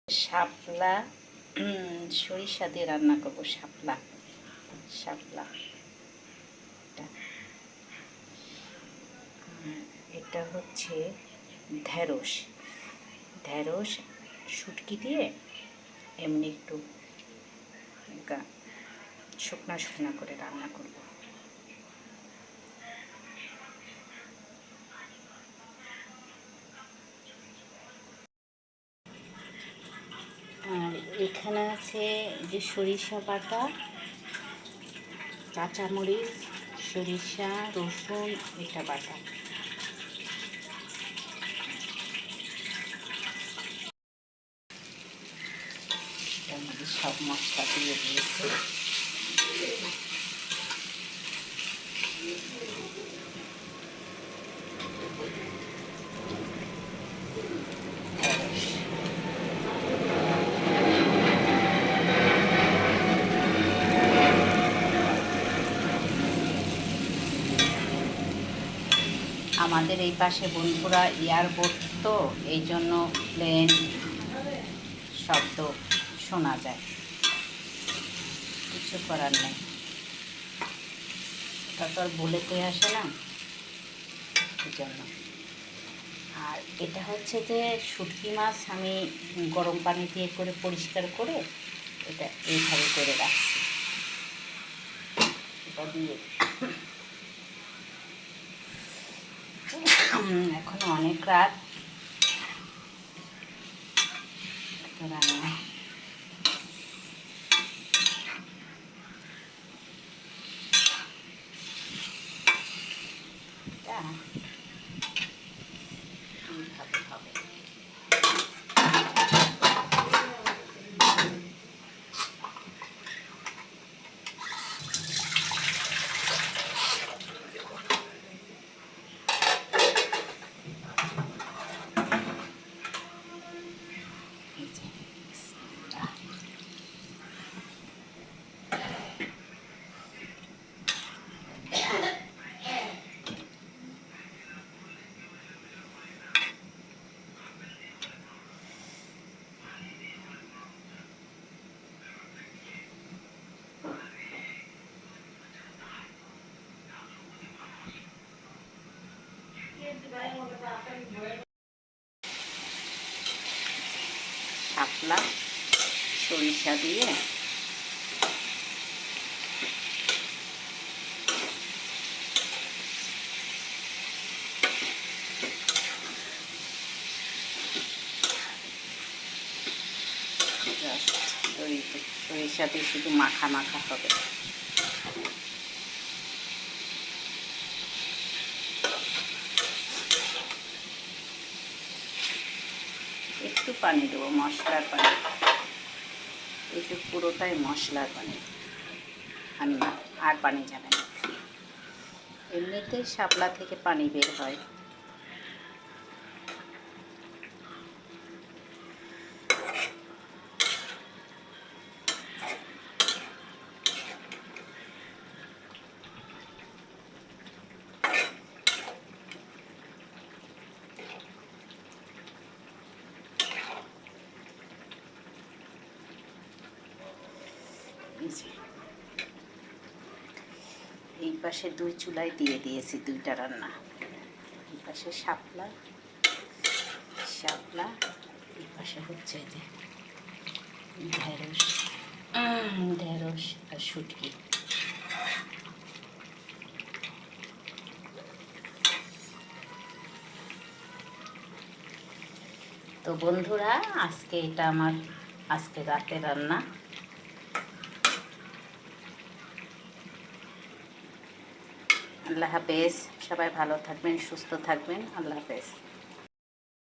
শাপলা সরিষা দিয়ে রান্না করবো। শাপলা শাপলা এটা হচ্ছে ঢেঁড়স ঢেঁড়স শুটকি দিয়ে এমনি একটু শুকনা শুকনা করে রান্না করব। আর এখানে আছে যে সরিষা বাটা, কাঁচামরিচ, সরিষা, রসুন, এটা বাটা। এর মধ্যে সব মশলা দিয়ে দিয়েছি। আমাদের এই পাশে বন্ধুরা এয়ারপোর্ট, তো এই জন্য প্লেন শব্দ শোনা যায়, কিছু করার নেই। ওটা তো আর বলেতে আসে না, এই জন্য। আর এটা হচ্ছে যে শুটকি মাছ আমি গরম পানি দিয়ে করে পরিষ্কার করে এটা এইভাবে করে রাখছি। এটা দিয়ে এখন অনেক রাত, রান্না এইভাবে হবে। শাপলা সরিষা দিয়ে সরিষা দিয়ে শুধু মাখা মাখা হবে। একটু পানি দেবো, মশলার পানি, একটু পুরোটাই মশলার পানি, আর পানি যাবে না। এমনিতেই শাপলা থেকে পানি বের হয়। এই পাশে দুই চুলায় দিয়ে দিয়েছি দুইটা রান্না। এই পাশে শাপলা শাপলা এই পাশে হচ্ছে যে ঢেঁড়স ঢেঁড়স আর শুটকি। তো বন্ধুরা, আজকে এটা আমার আজকে রাতে রান্না। আল্লাহ হাফেজ। সবাই ভালো থাকবেন, সুস্থ থাকবেন। আল্লাহ হাফেজ।